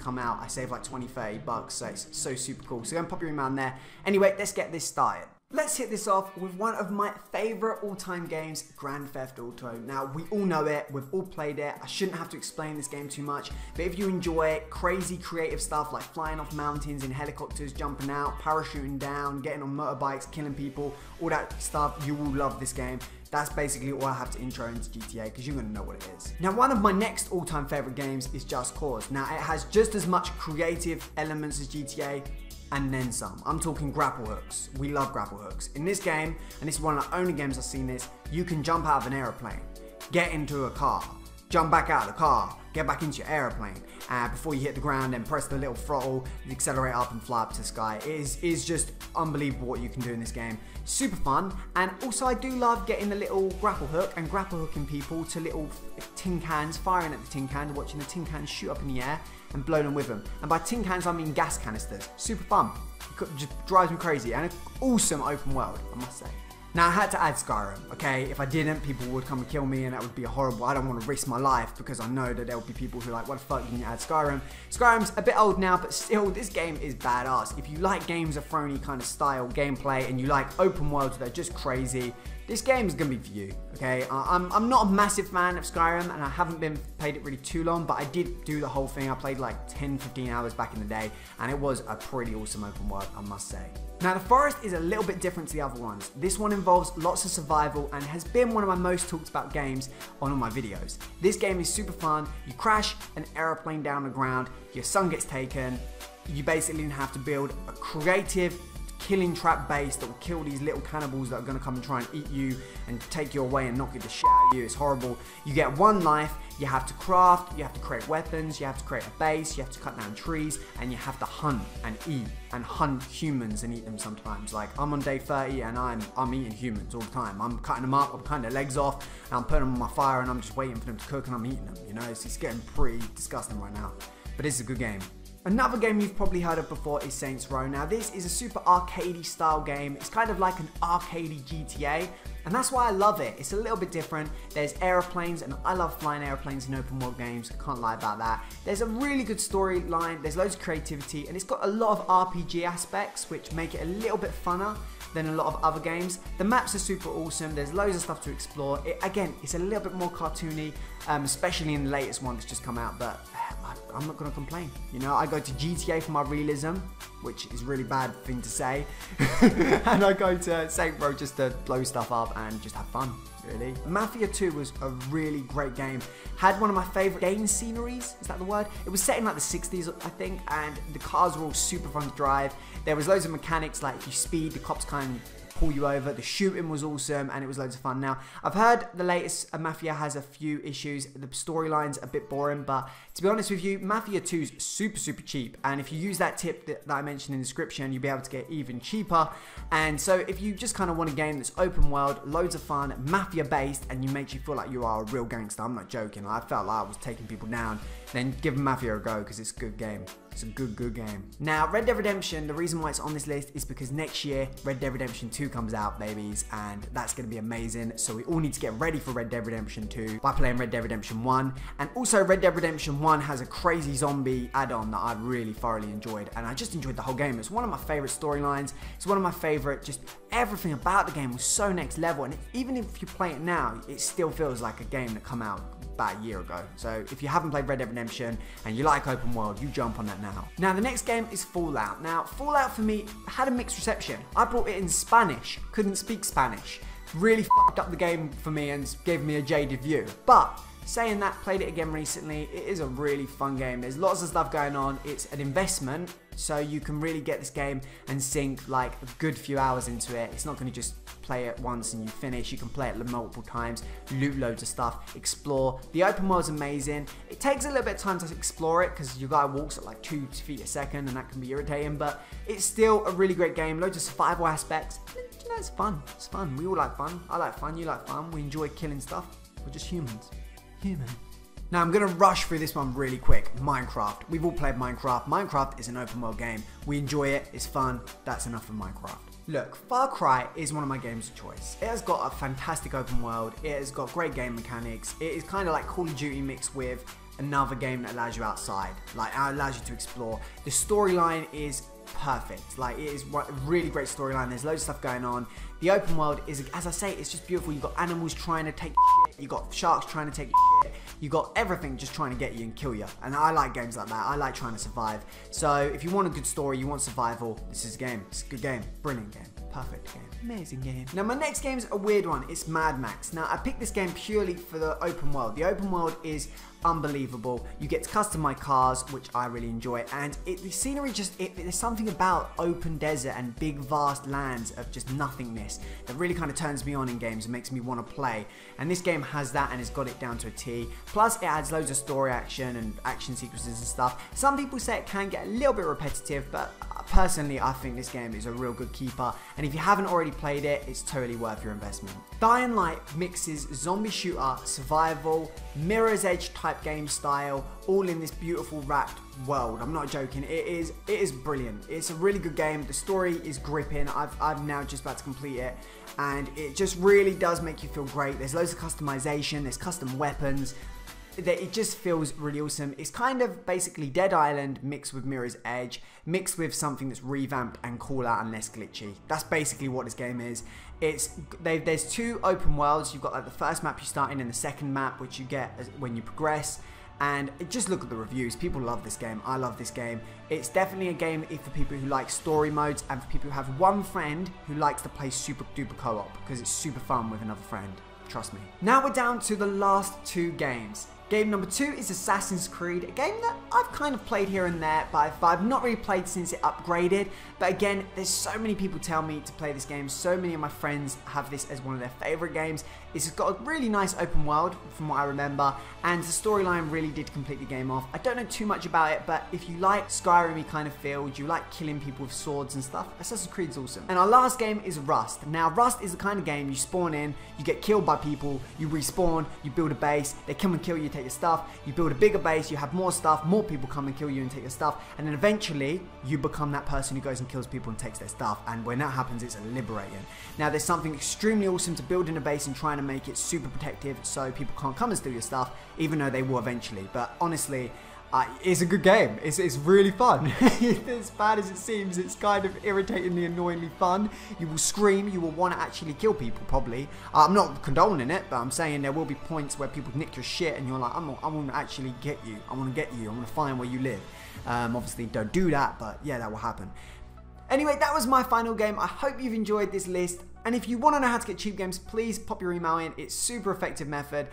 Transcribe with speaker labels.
Speaker 1: come out, I saved like 20-30 bucks, so it's so super cool. So go and pop your email in there. Anyway, let's get this started. Let's hit this off with one of my favorite all-time games, Grand Theft Auto. Now, we all know it, we've all played it. I shouldn't have to explain this game too much, but if you enjoy crazy creative stuff like flying off mountains in helicopters, jumping out, parachuting down, getting on motorbikes, killing people, all that stuff, you will love this game. That's basically all I have to intro into GTA, because you're going to know what it is. Now, one of my next all-time favorite games is Just Cause. Now, it has just as much creative elements as GTA, and then some. I'm talking grapple hooks. We love grapple hooks. In this game, and this is one of the only games I've seen this, you can jump out of an aeroplane, get into a car, jump back out of the car, get back into your aeroplane, before you hit the ground, then press the little throttle, accelerate up and fly up to the sky. It is just unbelievable what you can do in this game. Super fun, and also I do love getting the little grapple hook and grapple hooking people to little tin cans, firing at the tin cans, watching the tin cans shoot up in the air and blow them with them. And by tin cans, I mean gas canisters. Super fun. It just drives me crazy, and an awesome open world, I must say. Now, I had to add Skyrim, okay? If I didn't, people would come and kill me, and that would be horrible. I don't want to risk my life, because I know that there will be people who are like, what the fuck, you can add Skyrim? Skyrim's a bit old now, but still, this game is badass. If you like Games of Thrones kind of style gameplay, and you like open worlds that are just crazy, this game is going to be for you, okay? I'm not a massive fan of Skyrim, and I haven't played it really too long, but I did do the whole thing. I played like 10-15 hours back in the day, and it was a pretty awesome open world, I must say. Now, the forest is a little bit different to the other ones. This one involves lots of survival and has been one of my most talked about games on all my videos. This game is super fun. You crash an aeroplane down the ground, your son gets taken, you basically have to build a creative killing trap base that will kill these little cannibals that are going to come and try and eat you and take you away and knock you the shit out of you. It's horrible. You get one life, you have to craft, you have to create weapons, you have to create a base, you have to cut down trees, and you have to hunt and eat and hunt humans and eat them sometimes. Like, I'm on day 30 and I'm eating humans all the time. I'm cutting them up, I'm cutting their legs off, and I'm putting them on my fire, and I'm just waiting for them to cook, and I'm eating them. You know, it's getting pretty disgusting right now. But this is a good game. Another game you've probably heard of before is Saints Row. Now, this is a super arcadey style game. It's kind of like an arcadey GTA, and that's why I love it. It's a little bit different. There's airplanes, and I love flying airplanes in open world games. I can't lie about that. There's a really good storyline. There's loads of creativity, and it's got a lot of RPG aspects, which make it a little bit funner than a lot of other games. The maps are super awesome. There's loads of stuff to explore. Again, it's a little bit more cartoony, especially in the latest one that's just come out, but I'm not going to complain. You know, I go to GTA for my realism, which is a really bad thing to say, and I go to Saints Row just to blow stuff up and just have fun, really. Mafia 2 was a really great game. Had one of my favourite game sceneries, is that the word? It was set in like the 60s, I think, and the cars were all super fun to drive. There was loads of mechanics, like if you speed, the cops kind of pull you over. The shooting was awesome, and it was loads of fun. Now, I've heard the latest Mafia has a few issues. The storyline's a bit boring, but to be honest with you, Mafia 2's super cheap, and if you use that tip that I mentioned in the description, you'll be able to get even cheaper. And so if you just kind of want a game that's open world, loads of fun, Mafia based, and you makes you feel like you are a real gangster, I'm not joking, I felt like I was taking people down, then give Mafia a go, because it's a good game. It's a good game. Now, Red Dead Redemption, the reason why it's on this list is because next year, Red Dead Redemption 2 comes out, babies, and that's going to be amazing. So we all need to get ready for Red Dead Redemption 2 by playing Red Dead Redemption 1. And also, Red Dead Redemption 1 has a crazy zombie add-on that I really thoroughly enjoyed, and I just enjoyed the whole game. It's one of my favorite storylines. It's one of my favorite, just everything about the game was so next level, and even if you play it now, it still feels like a game that came out about a year ago. So if you haven't played Red Dead Redemption and you like open world, you jump on that now. Now, the next game is Fallout. Now, Fallout for me had a mixed reception. I bought it in Spanish, couldn't speak Spanish. Really fucked up the game for me and gave me a jaded view. But saying that, played it again recently. It is a really fun game. There's lots of stuff going on. It's an investment, so you can really get this game and sink like a good few hours into it. It's not going to just play it once and you finish. You can play it multiple times, loot loads of stuff, explore. The open world's amazing. It takes a little bit of time to explore it because your guy walks at like 2 feet a second, and that can be irritating, but it's still a really great game. Loads of survival aspects. You know, it's fun. It's fun. We all like fun. I like fun. You like fun. We enjoy killing stuff. We're just humans. Now, I'm going to rush through this one really quick. Minecraft. We've all played Minecraft. Minecraft is an open world game. We enjoy it. It's fun. That's enough of Minecraft. Look, Far Cry is one of my games of choice. It has got a fantastic open world. It has got great game mechanics. It is kind of like Call of Duty mixed with another game that allows you outside, like allows you to explore. The storyline is perfect. Like, it is a really great storyline. There's loads of stuff going on. The open world is, as I say, it's just beautiful. You've got animals trying to take shit. You've got sharks trying to take shit. You've got everything just trying to get you and kill you. And I like games like that. I like trying to survive. So if you want a good story, you want survival, this is a game. It's a good game. Brilliant game. Perfect game. Amazing game. Now, my next game is a weird one. It's Mad Max. Now, I picked this game purely for the open world. The open world is unbelievable. You get to customize cars, which I really enjoy, and the scenery there's something about open desert and big vast lands of just nothingness that really kind of turns me on in games and makes me want to play, and this game has that and it's got it down to a T. Plus it adds loads of story action and action sequences and stuff. Some people say it can get a little bit repetitive, but personally I think this game is a real good keeper, and if you haven't already played it, it's totally worth your investment. Dying Light mixes zombie shooter, survival, Mirror's Edge type game style, all in this beautiful wrapped world. I'm not joking, it is brilliant. It's a really good game. The story is gripping. I'm now just about to complete it, and it just really does make you feel great. There's loads of customization, there's custom weapons. It just feels really awesome. It's kind of basically Dead Island mixed with Mirror's Edge, mixed with something that's revamped and cool out and less glitchy. That's basically what this game is. There's two open worlds. You've got like the first map you start in and the second map, which you get when you progress. And just look at the reviews. People love this game. I love this game. It's definitely a game for people who like story modes and for people who have one friend who likes to play super duper co-op, because it's super fun with another friend. Trust me. Now we're down to the last two games. Game number 2 is Assassin's Creed, a game that I've kind of played here and there, but I've not really played since it upgraded. But again, there's so many people tell me to play this game. So many of my friends have this as one of their favorite games. It's got a really nice open world from what I remember, and the storyline really did complete the game off. I don't know too much about it, but if you like Skyrim kind of feel, you like killing people with swords and stuff, Assassin's Creed's awesome. And our last game is Rust. Now, Rust is the kind of game you spawn in, you get killed by people, you respawn, you build a base, they come and kill you, take your stuff, you build a bigger base, you have more stuff, more people come and kill you and take your stuff, and then eventually you become that person who goes and kills people and takes their stuff, and when that happens, it's liberating. Now, there's something extremely awesome to building a base and trying to make it super protective so people can't come and steal your stuff, even though they will eventually. But honestly, it's a good game. It's really fun. As bad as it seems, it's kind of irritatingly, annoyingly fun. You will scream, you will want to actually kill people, probably. I'm not condoning it, but I'm saying there will be points where people nick your shit and you're like, I want to actually get you. I want to get you. I want to find where you live. Obviously, don't do that, but yeah, that will happen. Anyway, that was my final game. I hope you've enjoyed this list. And if you want to know how to get cheap games, please pop your email in. It's a super effective method.